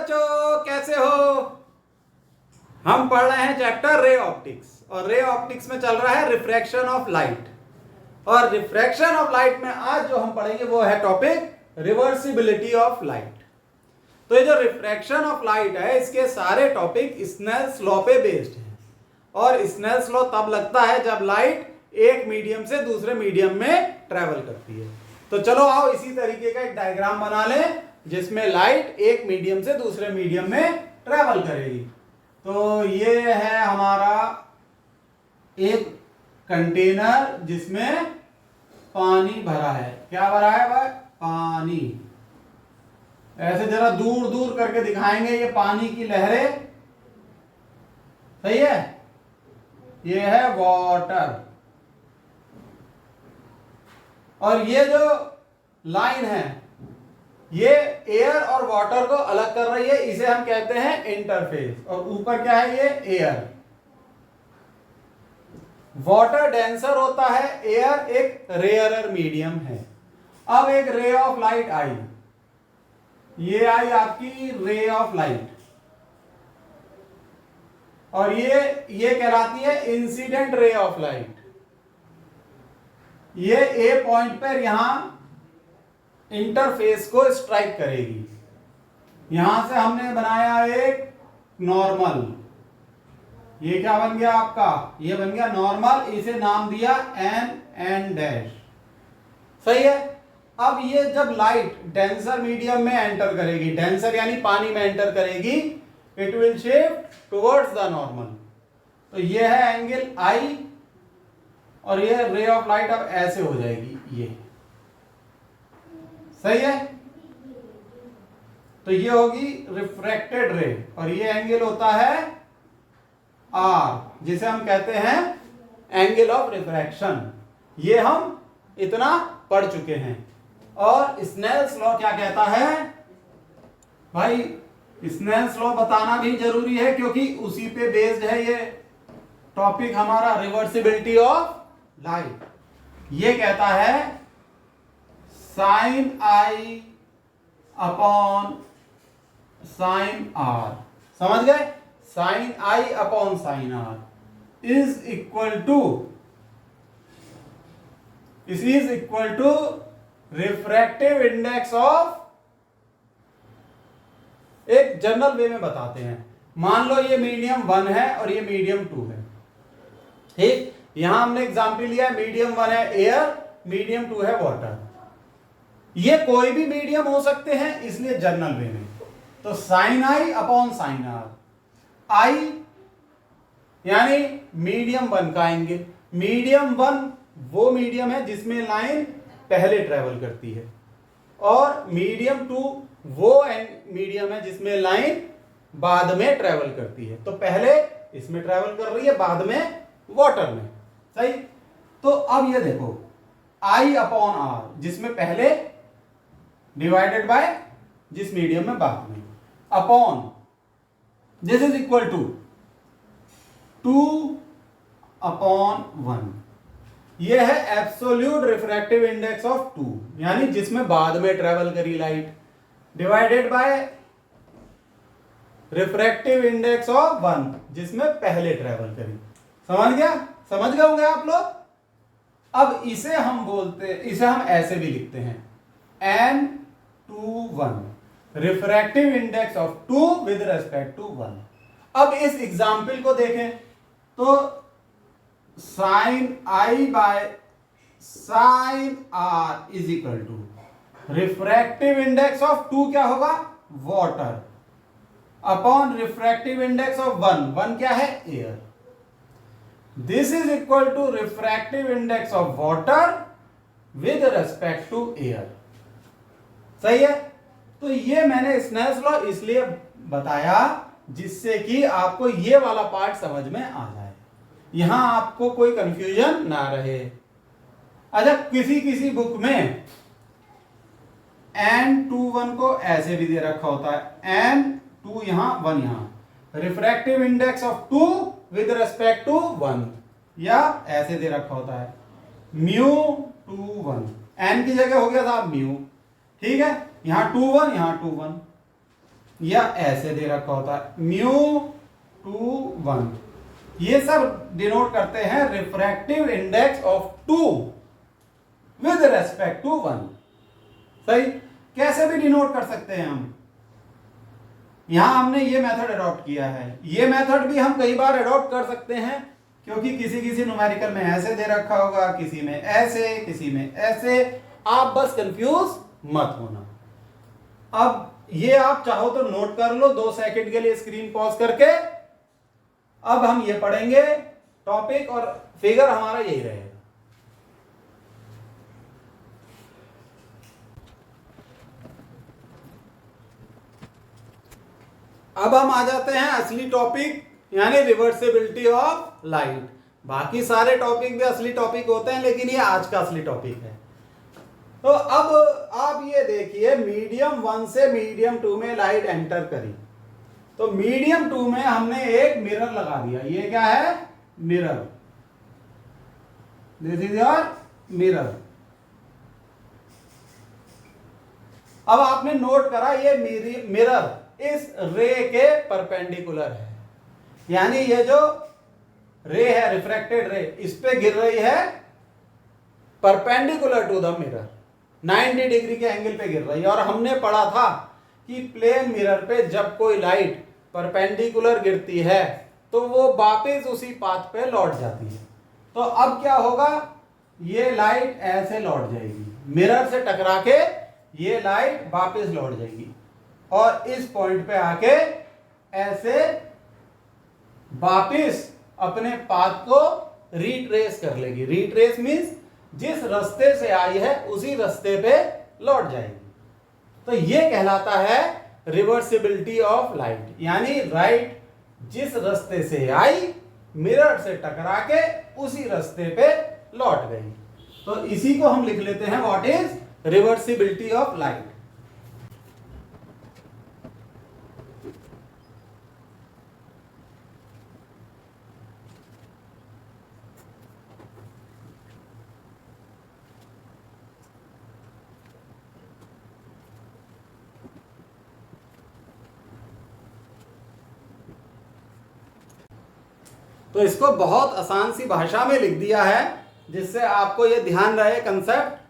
बच्चों, कैसे हो? हम पढ़ रहे हैं चैप्टर रे ऑप्टिक्स और रे ऑप्टिक्स में चल रहा है रिफ्रैक्शन ऑफ लाइट। और रिफ्रैक्शन ऑफ लाइट में आज जो हम पढ़ेंगे वो है टॉपिक रिवर्सिबिलिटी ऑफ लाइट। तो ये जो रिफ्रैक्शन ऑफ लाइट है इसके सारे टॉपिक स्नेल्स लॉ पे बेस्ड हैं। और स्नेल्स लॉ तब लगता है जब लाइट एक मीडियम से दूसरे मीडियम में ट्रेवल करती है। तो चलो आओ इसी तरीके का एक डायग्राम बना लें जिसमें लाइट एक मीडियम से दूसरे मीडियम में ट्रेवल करेगी। तो ये है हमारा एक कंटेनर जिसमें पानी भरा है। क्या भरा है भाई? पानी। ऐसे जरा दूर दूर करके दिखाएंगे ये पानी की लहरें। सही है? ये है वाटर। और ये जो लाइन है ये एयर और वाटर को अलग कर रही है, इसे हम कहते हैं इंटरफेस। और ऊपर क्या है? ये एयर। वाटर डेंसर होता है, एयर एक रेयरर मीडियम है। अब एक रे ऑफ लाइट आई, ये आई आपकी रे ऑफ लाइट और ये कहलाती है इंसिडेंट रे ऑफ लाइट। ये ए पॉइंट पर यहां इंटरफेस को स्ट्राइक करेगी। यहां से हमने बनाया एक नॉर्मल। ये क्या बन गया आपका? ये बन गया नॉर्मल। इसे नाम दिया एन डैश। सही है? अब ये जब लाइट डेंसर मीडियम में एंटर करेगी, डेंसर यानी पानी में एंटर करेगी, it will shift towards the normal. तो ये है एंगल आई और ये रे ऑफ लाइट अब ऐसे हो जाएगी ये। सही है? तो ये होगी रिफ्रैक्टेड रे और ये एंगल होता है आर, जिसे हम कहते हैं एंगल ऑफ रिफ्रैक्शन। ये हम इतना पढ़ चुके हैं। और स्नेल्स लॉ क्या कहता है भाई? स्नेल्स लॉ बताना भी जरूरी है क्योंकि उसी पे बेस्ड है ये टॉपिक हमारा, रिवर्सिबिलिटी ऑफ लाइट। ये कहता है साइन आई अपॉन साइन आर। समझ गए? Sine I upon sine r is equal to refractive index of. एक जनरल वे में बताते हैं। मान लो ये मीडियम 1 है और ये मीडियम 2 है। ठीक? यहां हमने एग्जाम्पल लिया है, मीडियम 1 है एयर, मीडियम 2 है वाटर। ये कोई भी मीडियम हो सकते हैं इसलिए जनरल वे में। तो sine I upon sine R, I यानी मीडियम 1 का एंगल। मीडियम 1 वो मीडियम है जिसमें लाइन पहले ट्रेवल करती है और मीडियम 2 वो मीडियम है जिसमें लाइन बाद में ट्रेवल करती है। तो पहले इसमें ट्रेवल कर रही है, बाद में वाटर में। सही? तो अब ये देखो आई अपॉन आर, जिसमें पहले डिवाइडेड बाय जिस मीडियम में बाद में, upon this is equal to 2 upon 1। यह है एब्सोल्यूट रिफ्रैक्टिव इंडेक्स ऑफ 2, यानी जिसमें बाद में ट्रेवल करी light, divided by refractive index of 1 जिसमें पहले ट्रेवल करी। समझ गया? समझ गए होंगे आप लोग? अब इसे हम ऐसे भी लिखते हैं n21 refractive index of 2 with respect to 1। अब इस एग्जाम्पल को देखें तो sine I by sine r is equal to refractive index of 2 क्या होगा? Water, upon refractive index of 1 क्या है? Air. This is equal to refractive index of water with respect to air. सही है? तो ये मैंने स्नेल्स लॉ इसलिए बताया जिससे कि आपको ये वाला पार्ट समझ में आ जाए, यहां आपको कोई कंफ्यूजन ना रहे। अच्छा, किसी बुक में n21 को ऐसे भी दे रखा होता है, n2 यहां 1 यहां, refractive index of 2 with respect to 1, या ऐसे दे रखा होता है μ21, n की जगह हो गया था म्यू। ठीक है? यहां 2 1 यहां 2 1। या ऐसे दे रखा होता है μ/1। ये सब डिनोट करते हैं refractive index of 2 with respect to 1। सही, कैसे भी डिनोट कर सकते हैं हम। यहां हमने ये मेथड अडॉप्ट किया है, ये मेथड भी हम कई बार अडॉप्ट कर सकते हैं, क्योंकि किसी किसी न्यूमेरिकल में ऐसे दे रखा होगा, किसी में ऐसे, किसी में ऐसे। आप बस कंफ्यूज मत होना। अब ये आप चाहो तो नोट कर लो 2 सेकंड के लिए स्क्रीन पॉज करके। अब हम ये पढ़ेंगे टॉपिक और फिगर हमारा यही रहेगा। अब हम आ जाते हैं असली टॉपिक, यानी रिवर्सिबिलिटी ऑफ लाइट। बाकी सारे टॉपिक भी असली टॉपिक होते हैं, लेकिन ये आज का असली टॉपिक है। तो अब आप ये देखिए, मीडियम 1 से मीडियम 2 में लाइट एंटर करी, तो मीडियम 2 में हमने एक मिरर लगा दिया। ये क्या है? Mirror. This is your mirror. अब आपने नोट करा ये मिरर इस रे के परपेंडिकुलर है, यानी ये जो रे है, रिफ्रैक्टेड रे, इस पे गिर रही है perpendicular to the mirror, 90 degree के एंगल पे गिर रही है। और हमने पढ़ा था कि प्लेन मिरर पे जब कोई लाइट परपेंडिकुलर गिरती है तो वो वापस उसी पाथ पे लौट जाती है। तो अब क्या होगा, ये लाइट ऐसे लौट जाएगी, मिरर से टकरा के ये लाइट वापस लौट जाएगी और इस पॉइंट पे आके ऐसे वापस अपने पाथ को रिट्रेस कर लेगी। रिट्रेस मींस जिस रास्ते से आई है उसी रास्ते पे लौट जाएगी। तो ये कहलाता है रिवर्सिबिलिटी ऑफ लाइट, यानी लाइट जिस रास्ते से आई मिरर से टकरा के उसी रास्ते पे लौट गई। तो इसी को हम लिख लेते हैं what is reversibility of light. तो इसको बहुत आसान सी भाषा में लिख दिया है, जिससे आपको यह ध्यान रहे concept.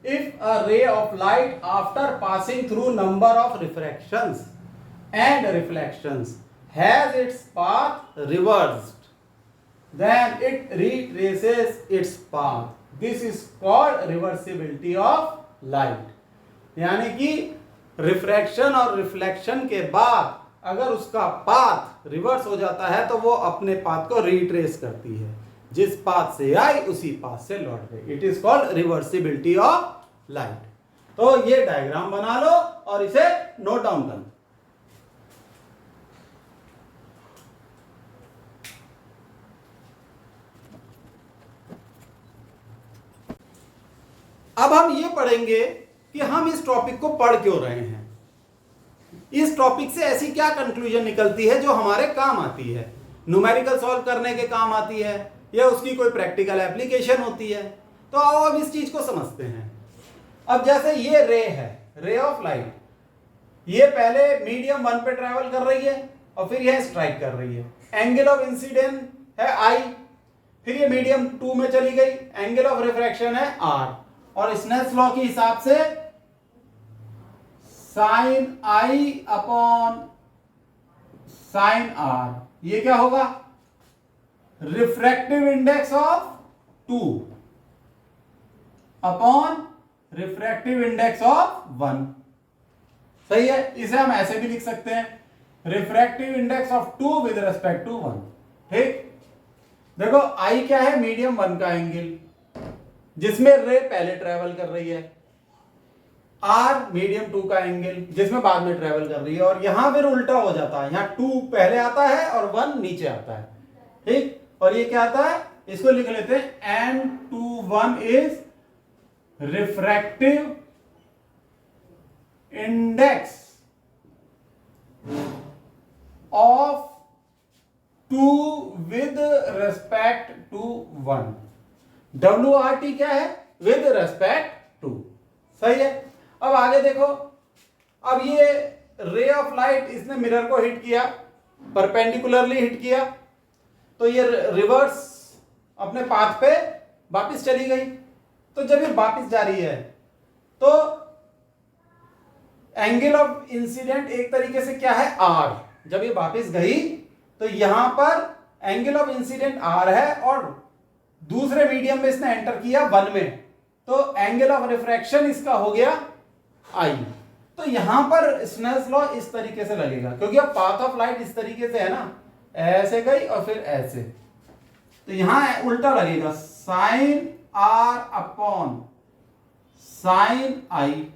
If a ray of light after passing through number of refractions and reflections has its path reversed, then it retraces its path. This is called reversibility of light. यानी कि रिफ्रैक्शन और रिफ्लेक्शन के बाद अगर उसका path reverse हो जाता है तो वो अपने पाथ को रिट्रेस करती है, जिस पाथ से आई उसी पाथ से लौट गई। It is called reversibility of light. तो ये डायग्राम बना लो और इसे नोट डाउन कर लो। अब हम ये पढ़ेंगे कि हम इस टॉपिक को पढ़ क्यों रहे हैं, इस टॉपिक से ऐसी क्या कंक्लूजन निकलती है जो हमारे काम आती है, न्यूमेरिकल सॉल्व करने के काम आती है या उसकी कोई प्रैक्टिकल एप्लीकेशन होती है। तो आओ अब इस चीज को समझते हैं। अब जैसे ये रे है, रे ऑफ लाइट, ये पहले मीडियम 1 पे ट्रेवल कर रही है और फिर यह स्ट्राइक कर रही है। एंगल ऑफ इंसिडेंट है आई, फिर ये मीडियम 2 में चली गई, एंगल ऑफ रिफ्रैक्शन है आर, और स्नेल्स लॉ के हिसाब से साइन आई अपॉन साइन आर, ये क्या होगा? Refractive index of 2 upon refractive index of 1। सही है, इसे हम ऐसे भी लिख सकते हैं, refractive index of 2 with respect to 1। ठीक, देखो आई क्या है? मीडियम 1 का एंगल जिसमें रे पहले ट्रेवल कर रही है, आर मीडियम 2 का एंगल जिसमें बाद में ट्रेवल कर रही है। और यहां फिर उल्टा हो जाता है, यहां 2 पहले आता है और 1 नीचे आता है। ठीक, और ये क्या आता है? इसको लिख लेते हैं N21 is refractive index of 2 with respect to 1। WRT क्या है? With respect to. सही है। अब आगे देखो, अब ये रे ऑफ लाइट इसने मिरर को हिट किया, परपेंडिकुलरली हिट किया, तो ये रिवर्स अपने पाथ पे वापस चली गई। तो जब ये वापस जा रही है तो एंगल ऑफ इंसिडेंट एक तरीके से क्या है, आर। जब ये वापस गई तो यहां पर एंगल ऑफ इंसिडेंट आर है और दूसरे मीडियम में इसने एंटर किया 1 में, तो एंगल ऑफ रिफ्रैक्शन इसका हो गया आई। तो यहां पर स्नेल्स लॉ इस तरीके से लगेगा, क्योंकि अब पाथ ऑफ लाइट इस तरीके से है ना, ऐसे गई और फिर ऐसे, तो यहां उल्टा लगेगा, sine r upon sine i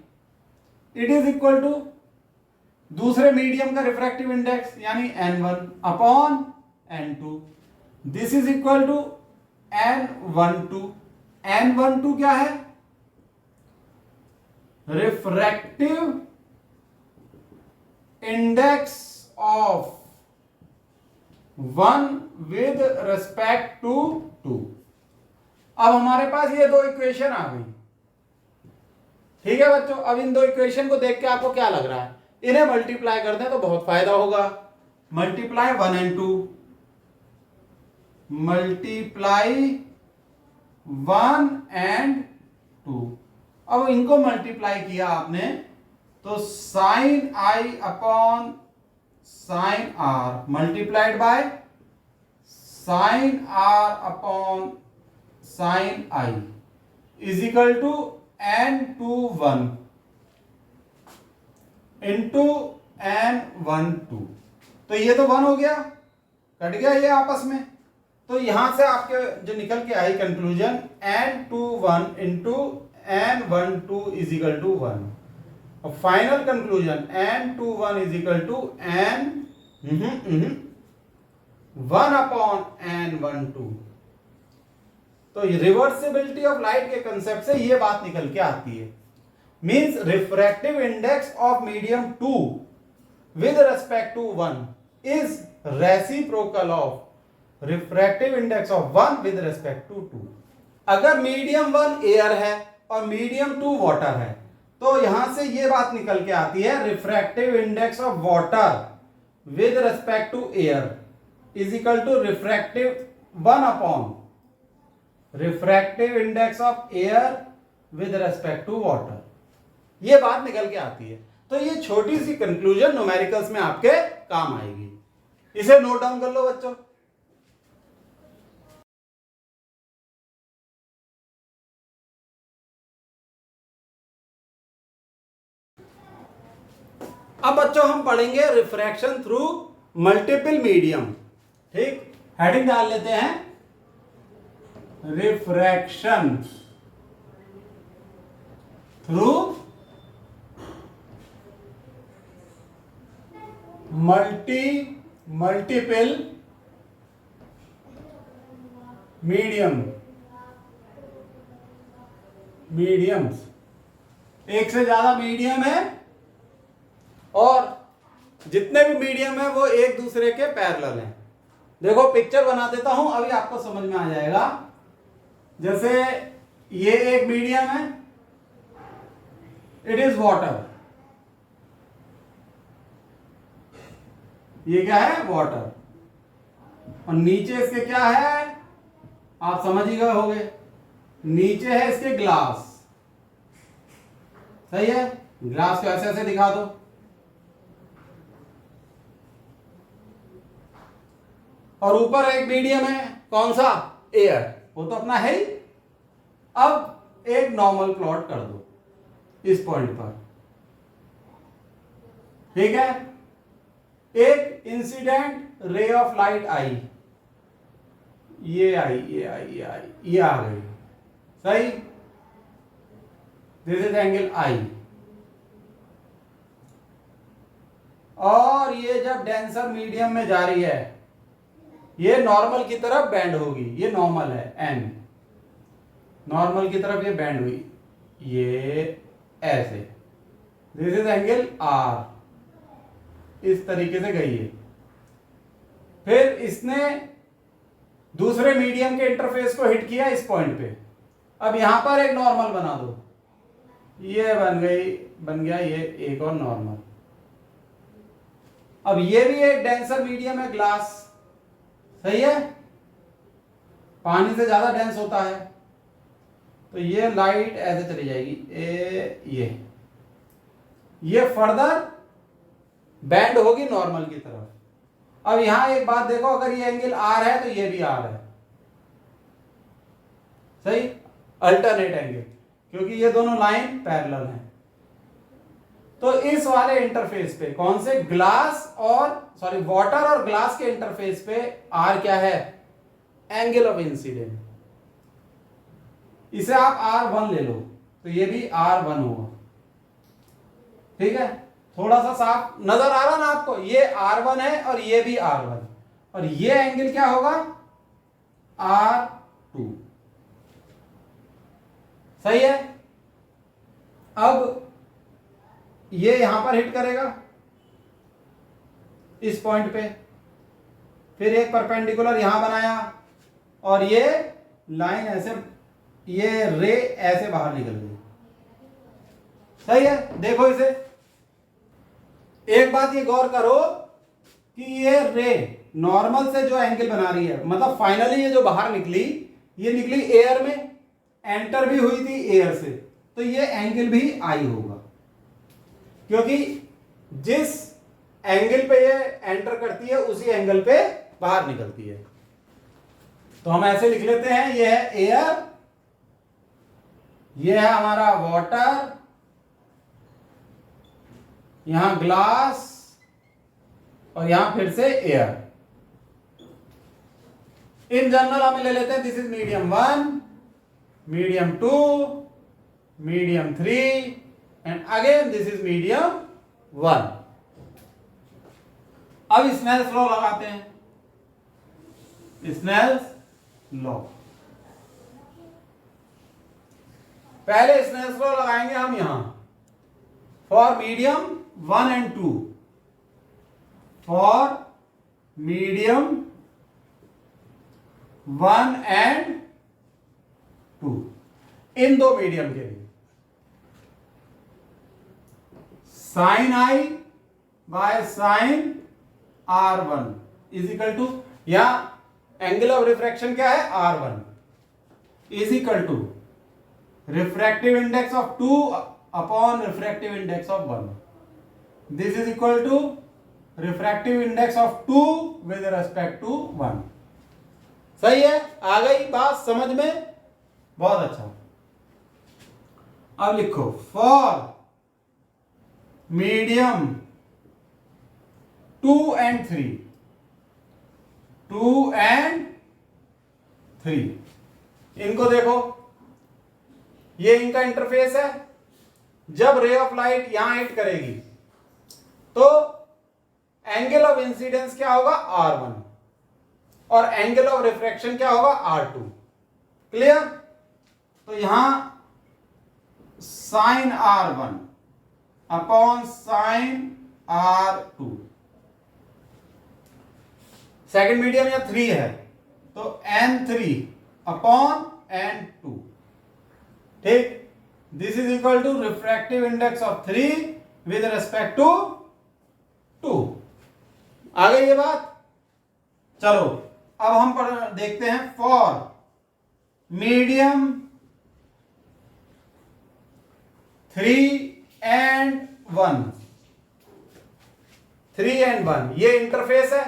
it is equal to दूसरे मीडियम का रिफ्रैक्टिव इंडेक्स यानी n1 upon n2, this is equal to n12। n12 क्या है, refractive index of 1 with respect to 2। अब हमारे पास ये दो इक्वेशन आ गई, ठीक है बच्चों। अब इन दो इक्वेशन को देख के आपको क्या लग रहा है, इन्हें मल्टीप्लाई कर दें तो बहुत फायदा होगा। Multiply 1 and 2, multiply 1 and 2। अब इनको मल्टीप्लाई किया आपने तो sine I upon sine r multiplied by sine r upon sine i is equal to n21 into n12। तो ये तो 1 हो गया, कट गया ये आपस में। तो यहां से आपके जो निकल के आई conclusion n21 into n12 is equal to 1। और final conclusion n21 is equal to n1 upon n12। तो रिवर्सिबिलिटी ऑफ लाइट के कंसेप्ट से ये बात निकल के आती है, means refractive index of medium 2 with respect to 1 is reciprocal of refractive index of 1 with respect to 2। अगर मीडियम 1 एयर है और मीडियम 2 वाटर है तो यहां से ये बात निकल के आती है, refractive index of water with respect to air is equal to refractive 1 upon refractive index of air with respect to water. ये बात निकल के आती है। तो ये छोटी सी कंक्लूजन न्यूमेरिकल्स में आपके काम आएगी, इसे नोट डाउन कर लो बच्चों। अब बच्चों हम पढ़ेंगे रिफ्रैक्शन थ्रू मल्टीपल मीडियम। ठीक, हेडिंग डाल लेते हैं, रिफ्रैक्शन थ्रू मल्टीपल मीडियम्स। एक से ज्यादा मीडियम है और जितने भी मीडियम है वो एक दूसरे के पैरेलल हैं। देखो पिक्चर बना देता हूं, अभी आपको समझ में आ जाएगा। जैसे ये एक मीडियम है, इट इज वाटर, ये क्या है, वाटर, और नीचे इसके क्या है, आप समझ ही गए होंगे, नीचे है इसके ग्लास। सही है, ग्लास को ऐसे ऐसे दिखा दो। और ऊपर एक मीडियम है, कौन सा, एयर, वो तो अपना है ही। अब एक नॉर्मल प्लॉट कर दो इस पॉइंट पर, ठीक है। एक इंसिडेंट रे ऑफ लाइट आई, ये आई, ये आई, ये आई, ये आ गई, सही। दिस इज एंगल आई। और ये जब डेंसर मीडियम में जा रही है, ये नॉर्मल की तरफ बैंड होगी, ये नॉर्मल है एन, नॉर्मल की तरफ ये बैंड हुई, ये ऐसे, दिस इज एंगल आर, इस तरीके से गई है। फिर इसने दूसरे मीडियम के इंटरफेस को हिट किया इस पॉइंट पे। अब यहां पर एक नॉर्मल बना दो, ये बन गया ये एक और नॉर्मल, अब ये भी एक डेंसर मीडियम है ग्लास, सही है, पानी से ज्यादा डेंस होता है, तो ये लाइट ऐसे चली जाएगी, ये फर्दर बैंड होगी नॉर्मल की तरफ। अब यहां एक बात देखो, अगर ये एंगल आर है तो ये भी आर है, सही, अल्टरनेट एंगल, क्योंकि ये दोनों लाइन पैरेलल हैं। तो इस वाले इंटरफेस पे, कौन से, ग्लास और सॉरी वाटर और ग्लास के इंटरफेस पे आर क्या है, एंगल ऑफ इंसिडेंट। इसे आप R1 ले लो तो ये भी R1 होगा, ठीक है, थोड़ा सा साफ नजर आ रहा ना आपको, ये R1 है और ये भी R1, और ये एंगल क्या होगा, R2, सही है। अब ये यहां पर हिट करेगा इस पॉइंट पे, फिर एक परपेंडिकुलर यहां बनाया, और ये लाइन ऐसे, ये रे ऐसे बाहर निकल गई, सही है। देखो इसे, एक बात ये गौर करो कि ये रे नॉर्मल से जो एंगल बना रही है, मतलब फाइनली ये जो बाहर निकली, ये निकली एयर में, एंटर भी हुई थी एयर से, तो ये एंगल भी आई होगा, क्योंकि जिस एंगल पे ये एंटर करती है उसी एंगल पे बाहर निकलती है। तो हम ऐसे लिख लेते हैं, ये है एयर, ये है हमारा वाटर, यहां ग्लास, और यहां फिर से एयर। इन जनरल हम ले लेते हैं, this is medium 1, medium 2, medium 3, and again this is medium 1। अब स्नेल्स लॉ लगाते हैं, स्नेल्स लॉ। पहले स्नेल्स लॉ लगाएंगे हम यहां, for medium 1 and 2, for medium 1 and 2, इन दो मीडियम के लिए sine I by sine R1 is equal to, या एंगल ऑफ रिफ्रैक्शन क्या है, R1 is equal to refractive index of 2 upon refractive index of 1, this is equal to refractive index of 2 with respect to 1। सही है, आ गई बात समझ में, बहुत अच्छा। अब लिखो, फॉर मीडियम 2 and 3, 2 and 3, इनको देखो, ये इनका इंटरफेस है। जब रे ऑफ लाइट यहां हिट करेगी तो एंगल ऑफ इंसिडेंस क्या होगा, R1, और एंगल ऑफ रिफ्रैक्शन क्या होगा, R2। क्लियर। तो यहां sine R1 upon sine R2, second medium या 3 है तो N3 अपॉन N2, ठीक। This is equal to refractive index of 3 with respect to 2। आ गई ये बात। चलो अब हम देखते हैं, फॉर मीडियम 3 and 1, 3 and 1, ये इंटरफेस है।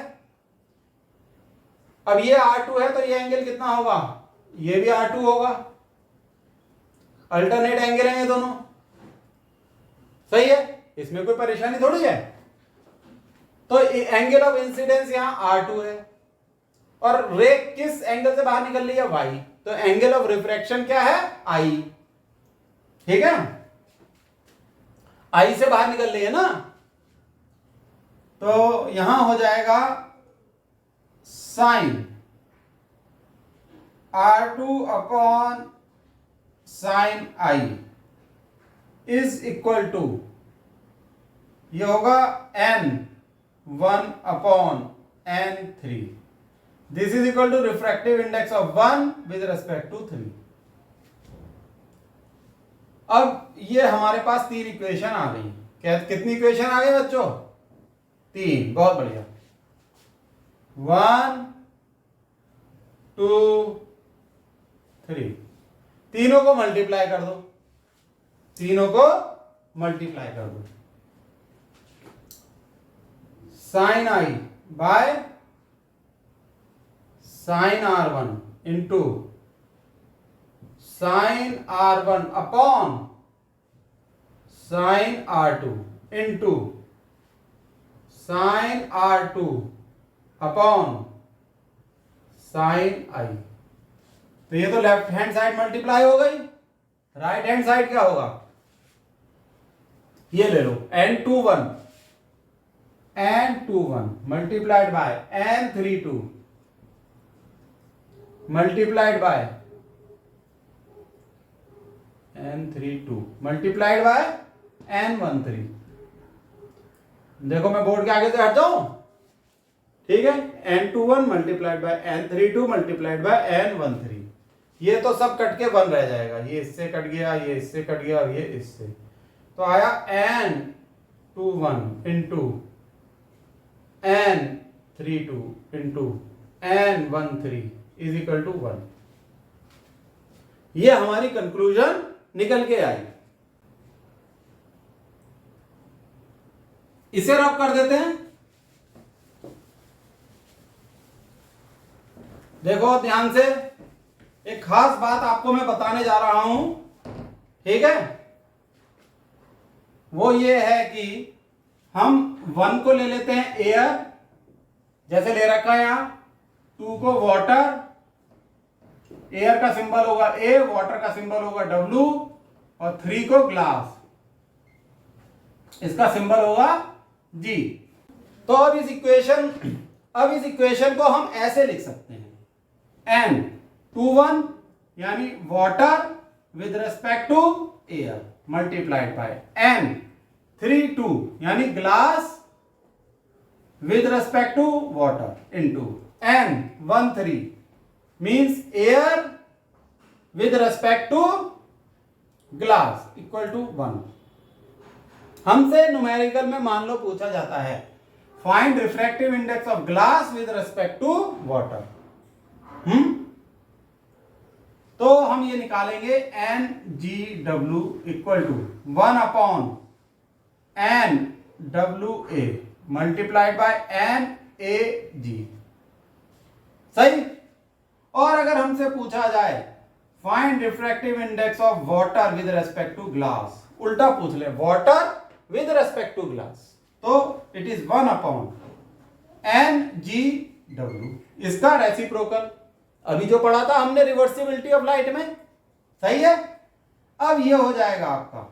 अब ये R2 है तो ये एंगल कितना होगा, ये भी R2 होगा, अल्टरनेट एंगल है ये दोनों, सही है, इसमें कोई परेशानी थोड़ी है। तो एंगल ऑफ इंसिडेंस यहां R2 है, और रे किस एंगल से बाहर निकल रही है, Y, तो एंगल ऑफ रिफ्रैक्शन क्या है, I, ठीक है, I से बाहर निकल रही है ना, तो यहां हो जाएगा sine R2 upon sine I is equal to, ये होगा N1 upon N3, this is equal to refractive index of 1 with respect to 3। अब ये हमारे पास 3 इक्वेशन आ गई। कितनी इक्वेशन आ गई बच्चों, 3, बहुत बढ़िया। 1 2 3, तीनों को मल्टीप्लाई कर दो, तीनों को मल्टीप्लाई कर दो। Sine I by sine R1 into sine R1 upon sine R2 into sine R2 upon sine I. तो ये तो लेफ्ट हैंड साइड मल्टीप्लाई हो गई, राइट हैंड साइड क्या होगा? ये ले लो n21 multiplied by n32 multiplied by n32 multiplied by n13। देखो मैं बोर्ड के आगे से हट जाऊं, ठीक है। n21 multiplied by n32 multiplied by n13, ये तो सब कट के 1 रह जाएगा, ये इससे कट गया, ये इससे कट गया और ये इससे, तो आया n21 into n32 into n13 is equal to 1। ये हमारी कंक्लूजन निकल के आई। इसे रब कर देते हैं। देखो ध्यान से, एक खास बात आपको मैं बताने जा रहा हूं, ठीक है। वो ये है कि हम 1 को ले लेते हैं एयर, जैसे ले रखा है यहां, 2 को वाटर, एयर का सिंबल होगा ए, वाटर का सिंबल होगा W, और 3 को ग्लास, इसका सिंबल होगा G। तो अब इस इक्वेशन को हम ऐसे लिख सकते हैं, N21 यानी water with respect to air multiplied by N32 यानी glass with respect to water into N13 means air with respect to glass equal to 1। हमसे न्यूमेरिकल में मान लो पूछा जाता है find refractive index of glass with respect to water, तो हम ये निकालेंगे NGW equal to 1 upon NWA multiplied by NAG। सही। और अगर हमसे पूछा जाए find refractive index of water with respect to glass, उल्टा पूछ ले, water with respect to glass, तो इट इज 1 अपॉन NGW, इसका रेसिप्रोकल अभी जो पढ़ा था हमने रिवर्सिबिलिटी ऑफ लाइट में, सही है। अब ये हो जाएगा आपका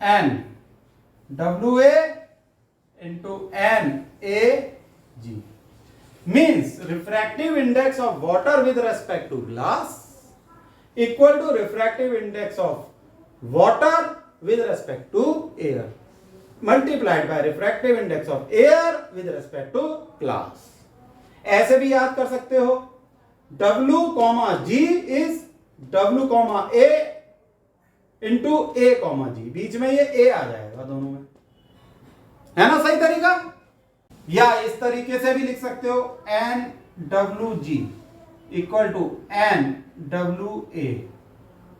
NWA into NAG means refractive index of water with respect to glass equal to refractive index of water with respect to air multiplied by refractive index of air with respect to glass. ऐसे भी याद कर सकते हो, W, G is W, A into A, G, बीच में ये A आ जाएगा दोनों में, है ना सही तरीका। या इस तरीके से भी लिख सकते हो NWG equal to NWA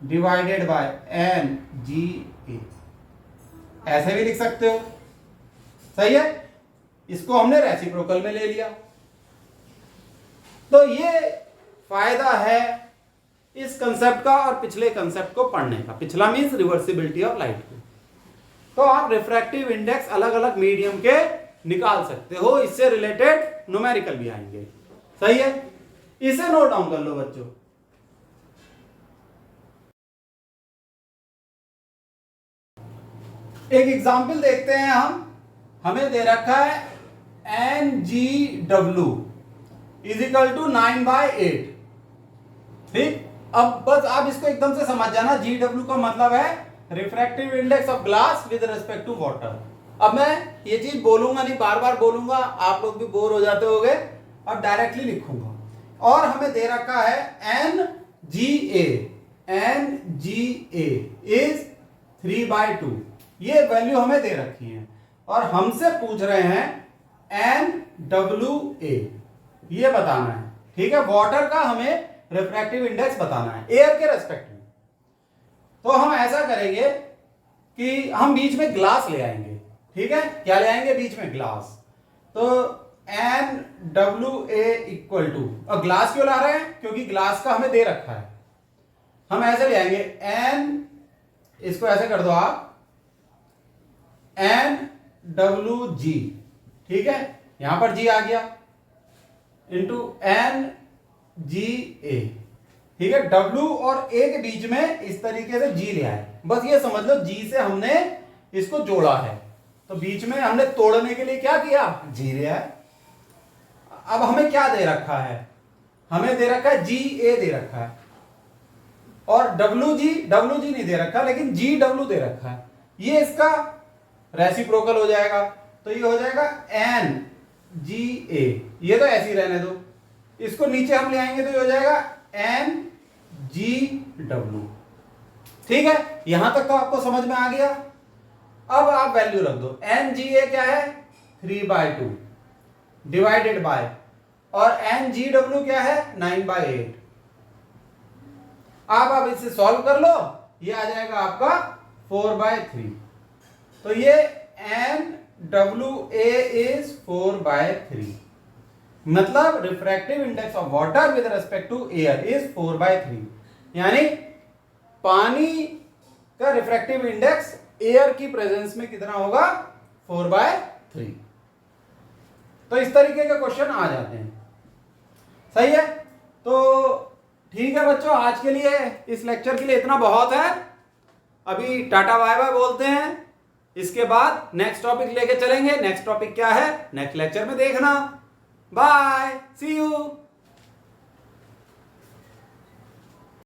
divided by NGA, ऐसे भी लिख सकते हो, सही है। इसको हमने रेसिप्रोकल में ले लिया। तो ये फायदा है इस कंसेप्ट का और पिछले कंसेप्ट को पढ़ने का। पिछला मीन्स रिवर्सिबिलिटी ऑफ लाइट को, तो आप रिफ्रैक्टिव इंडेक्स अलग अलग मीडियम के निकाल सकते हो, इससे रिलेटेड न्यूमेरिकल भी आएंगे, सही है। इसे नोट डाउन कर लो बच्चों। एक एग्जाम्पल देखते हैं हम, हमें दे रखा है NGW इज इक्वल टू 9/8, ठीक। अब बस आप इसको एकदम से समझ जाना, GW का मतलब है refractive index of glass with respect to water. अब मैं ये चीज बोलूंगा नहीं, बार बार बोलूंगा, आप लोग भी बोर हो जाते होंगे, अब डायरेक्टली लिखूंगा। और हमें दे रखा है NGA इज 3/2, ये वैल्यू हमें दे रखी है और हमसे पूछ रहे हैं NWA ये बताना है। ठीक है, वाटर का हमें रिफ्रैक्टिव इंडेक्स बताना है एयर के रेस्पेक्ट में। तो हम ऐसा करेंगे कि हम बीच में ग्लास ले आएंगे। ठीक है, क्या ले आएंगे बीच में? ग्लास। तो NWA इक्वल टू, और ग्लास क्यों ला रहे हैं? क्योंकि ग्लास का हमें दे रखा है। हम ऐसे ले आएंगे N, इसको ऐसे कर दो आप, NWG। ठीक है, यहां पर G आ गया इंटू NGA। ठीक है, W और A के बीच में इस तरीके से G ले आए। बस ये समझ लो G से हमने इसको जोड़ा है, तो बीच में हमने तोड़ने के लिए क्या किया? G ले आए। अब हमें क्या दे रखा है? हमें दे रखा है GA दे रखा है, और WG नहीं दे रखा, लेकिन GW दे रखा है। ये इसका रेसिप्रोकल हो जाएगा, तो ये हो जाएगा NGA। ये तो ऐसे ही रहने दो, इसको नीचे हम ले आएंगे तो ये हो जाएगा NGW। ठीक है, यहां तक तो आपको समझ में आ गया। अब आप वैल्यू रख दो। NGA क्या है? 3/2 डिवाइडेड बाय, और NGW क्या है? 9/8। आप इसे सॉल्व कर लो, ये आ जाएगा आपका 4/3। तो ये NWA इज 4/3, मतलब refractive index of water with respect to air is 4/3। यानी पानी का रिफ्रैक्टिव इंडेक्स एयर की प्रेजेंस में कितना होगा? 4/3। तो इस तरीके के क्वेश्चन आ जाते हैं। सही है, तो ठीक है बच्चों, आज के लिए इस लेक्चर के लिए इतना बहुत है। अभी टाटा बाय बाय बोलते हैं, इसके बाद नेक्स्ट टॉपिक लेके चलेंगे। नेक्स्ट टॉपिक क्या है नेक्स्ट लेक्चर में देखना। Bye, see you.